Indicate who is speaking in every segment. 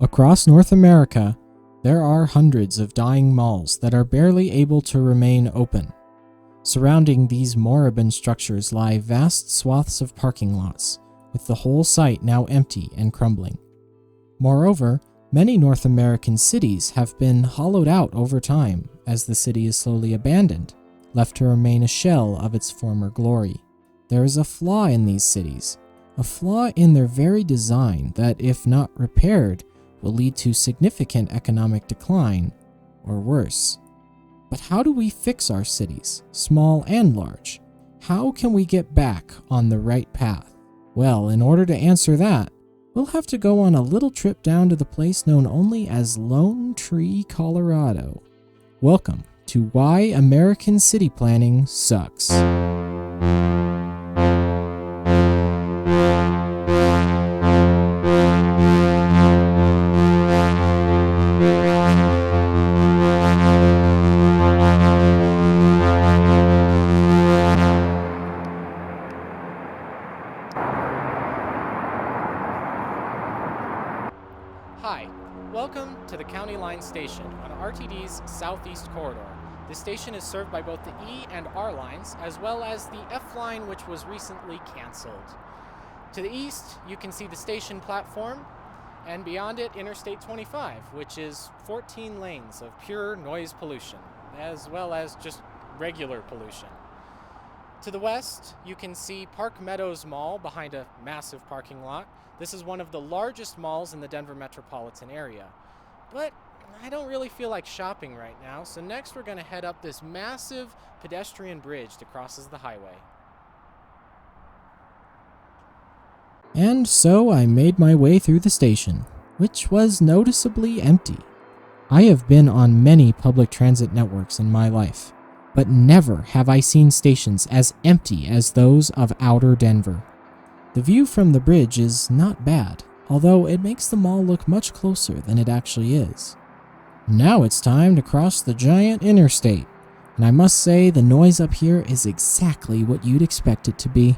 Speaker 1: Across North America, there are hundreds of dying malls that are barely able to remain open. Surrounding these moribund structures lie vast swaths of parking lots, with the whole site now empty and crumbling. Moreover, many North American cities have been hollowed out over time as the city is slowly abandoned, left to remain a shell of its former glory. There is a flaw in these cities, a flaw in their very design that, if not repaired, will lead to significant economic decline, or worse. But how do we fix our cities, small and large? How can we get back on the right path? Well, in order to answer that, we'll have to go on a little trip down to the place known only as Lone Tree, Colorado. Welcome to Why American City Planning Sucks.
Speaker 2: Hi, welcome to the County Line Station on RTD's Southeast Corridor. This station is served by both the E and R lines, as well as the F line, which was recently canceled. To the east, you can see the station platform, and beyond it, Interstate 25, which is 14 lanes of pure noise pollution, as well as just regular pollution. To the west, you can see Park Meadows Mall behind a massive parking lot. This is one of the largest malls in the Denver metropolitan area. But I don't really feel like shopping right now, so next we're going to head up this massive pedestrian bridge that crosses the highway.
Speaker 1: And so I made my way through the station, which was noticeably empty. I have been on many public transit networks in my life, but never have I seen stations as empty as those of outer Denver. The view from the bridge is not bad, although it makes the mall look much closer than it actually is. Now it's time to cross the giant interstate, and I must say the noise up here is exactly what you'd expect it to be.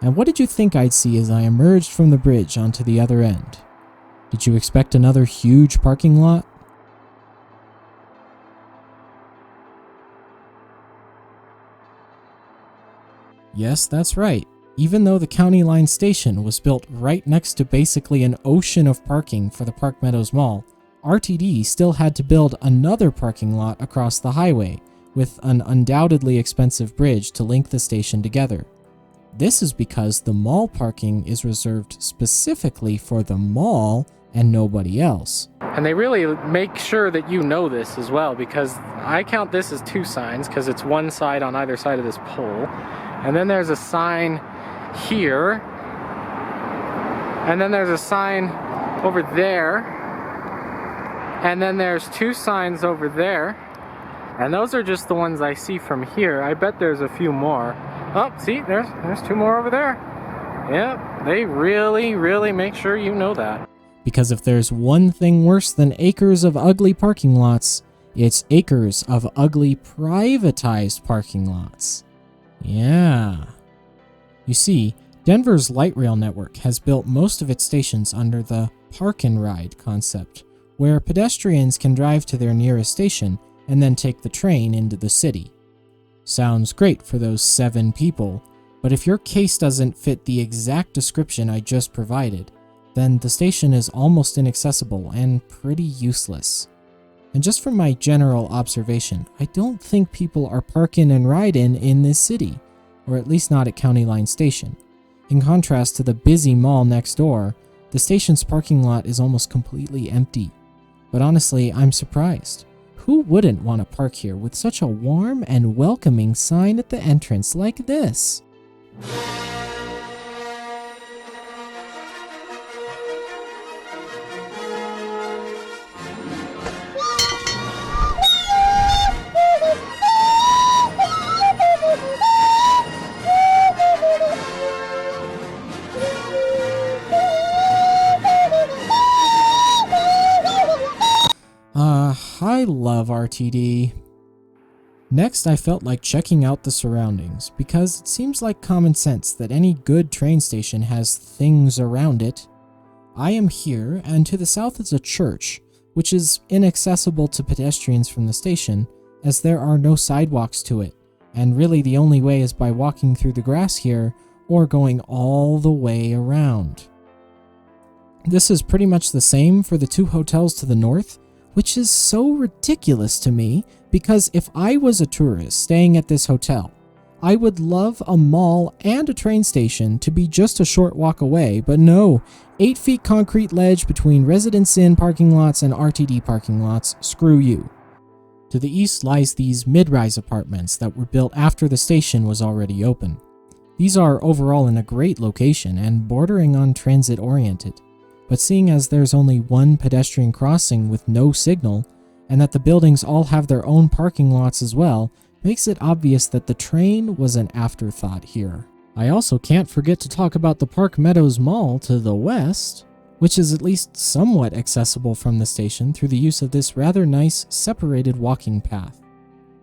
Speaker 1: And what did you think I'd see as I emerged from the bridge onto the other end? Did you expect another huge parking lot? Yes, that's right. Even though the County Line Station was built right next to basically an ocean of parking for the Park Meadows Mall, RTD still had to build another parking lot across the highway, with an undoubtedly expensive bridge to link the station together. This is because the mall parking is reserved specifically for the mall and nobody else.
Speaker 2: And they really make sure that you know this as well, because I count this as two signs, because it's one side on either side of this pole. And then there's a sign here, and then there's a sign over there, and then there's two signs over there, and those are just the ones I see from here. I bet there's a few more. Oh, see, there's two more over there. Yep, they really make sure you know that.
Speaker 1: Because if there's one thing worse than acres of ugly parking lots, it's acres of ugly privatized parking lots. Yeah. You see, Denver's light rail network has built most of its stations under the park and ride concept, where pedestrians can drive to their nearest station and then take the train into the city. Sounds great for those 7 people, but if your case doesn't fit the exact description I just provided, then the station is almost inaccessible and pretty useless. And just from my general observation, I don't think people are parking and riding in this city, or at least not at County Line Station. In contrast to the busy mall next door, the station's parking lot is almost completely empty. But honestly, I'm surprised. Who wouldn't want to park here with such a warm and welcoming sign at the entrance like this? I love RTD. Next, I felt like checking out the surroundings, because it seems like common sense that any good train station has things around it. I am here, and to the south is a church, which is inaccessible to pedestrians from the station, as there are no sidewalks to it, and really the only way is by walking through the grass here, or going all the way around. This is pretty much the same for the two hotels to the north, which is so ridiculous to me, because if I was a tourist staying at this hotel, I would love a mall and a train station to be just a short walk away, but no, 8 feet concrete ledge between Residence Inn parking lots and RTD parking lots, screw you. To the east lies these mid-rise apartments that were built after the station was already open. These are overall in a great location and bordering on transit-oriented, but seeing as there's only one pedestrian crossing with no signal, and that the buildings all have their own parking lots as well, makes it obvious that the train was an afterthought here. I also can't forget to talk about the Park Meadows Mall to the west, which is at least somewhat accessible from the station through the use of this rather nice separated walking path.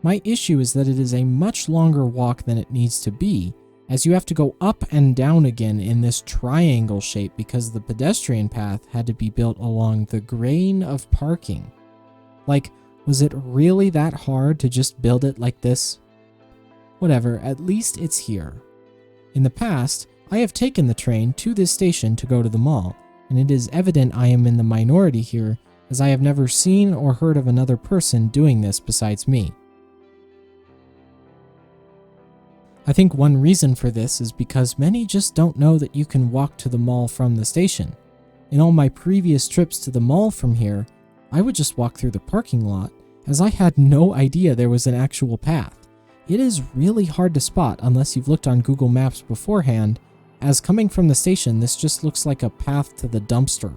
Speaker 1: My issue is that it is a much longer walk than it needs to be, as you have to go up and down again in this triangle shape because the pedestrian path had to be built along the grain of parking. Like, was it really that hard to just build it like this? Whatever, at least it's here. In the past, I have taken the train to this station to go to the mall, and it is evident I am in the minority here, as I have never seen or heard of another person doing this besides me. I think one reason for this is because many just don't know that you can walk to the mall from the station. In all my previous trips to the mall from here, I would just walk through the parking lot, as I had no idea there was an actual path. It is really hard to spot unless you've looked on Google Maps beforehand, as coming from the station this just looks like a path to the dumpster.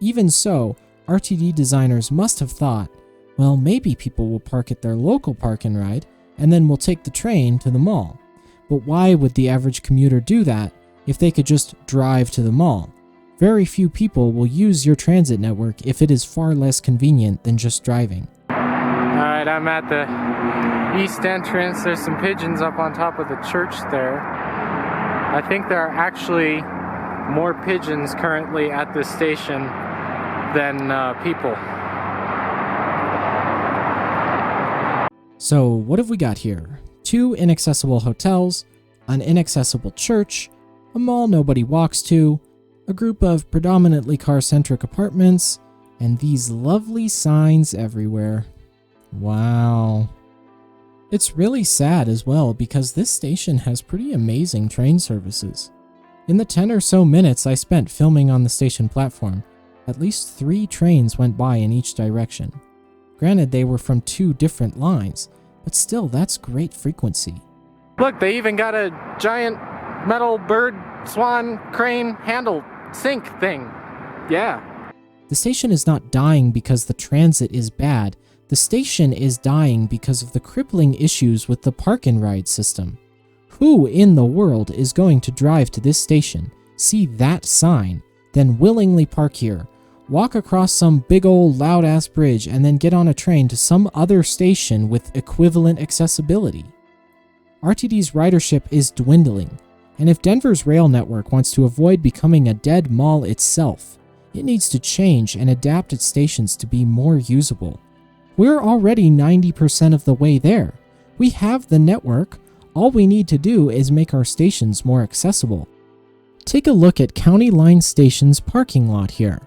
Speaker 1: Even so, RTD designers must have thought, well, maybe people will park at their local park and ride, and then we'll take the train to the mall. But why would the average commuter do that if they could just drive to the mall? Very few people will use your transit network if it is far less convenient than just driving.
Speaker 2: Alright, I'm at the east entrance. There's some pigeons up on top of the church there. I think there are actually more pigeons currently at this station than people.
Speaker 1: So what have we got here? 2 inaccessible hotels, an inaccessible church, a mall nobody walks to, a group of predominantly car-centric apartments, and these lovely signs everywhere. Wow. It's really sad as well because this station has pretty amazing train services. In the 10 or so minutes I spent filming on the station platform, at least 3 trains went by in each direction. Granted, they were from 2 different lines, but still, that's great frequency.
Speaker 2: Look, they even got a giant metal bird, swan, crane, handle, sink thing. Yeah.
Speaker 1: The station is not dying because the transit is bad. The station is dying because of the crippling issues with the park and ride system. Who in the world is going to drive to this station, see that sign, then willingly park here, walk across some big old loud-ass bridge, and then get on a train to some other station with equivalent accessibility? RTD's ridership is dwindling, and if Denver's rail network wants to avoid becoming a dead mall itself, it needs to change and adapt its stations to be more usable. We're already 90% of the way there. We have the network. All we need to do is make our stations more accessible. Take a look at County Line Station's parking lot here.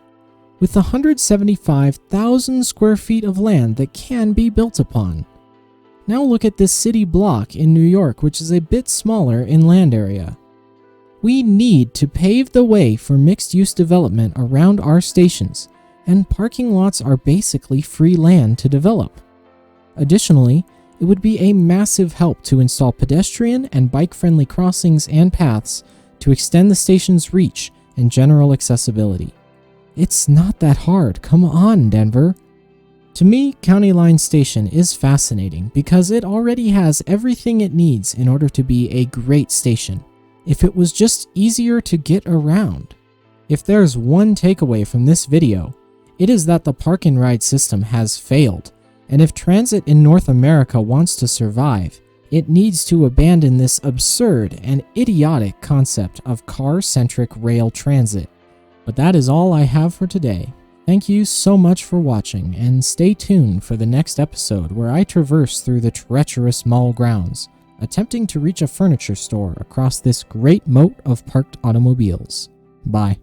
Speaker 1: With 175,000 square feet of land that can be built upon. Now look at this city block in New York, which is a bit smaller in land area. We need to pave the way for mixed-use development around our stations, and parking lots are basically free land to develop. Additionally, it would be a massive help to install pedestrian and bike-friendly crossings and paths to extend the station's reach and general accessibility. It's not that hard, come on, Denver. To me, County Line Station is fascinating because it already has everything it needs in order to be a great station, if it was just easier to get around. If there's one takeaway from this video, it is that the park and ride system has failed, and if transit in North America wants to survive, it needs to abandon this absurd and idiotic concept of car-centric rail transit. But that is all I have for today. Thank you so much for watching, and stay tuned for the next episode where I traverse through the treacherous mall grounds, attempting to reach a furniture store across this great moat of parked automobiles. Bye.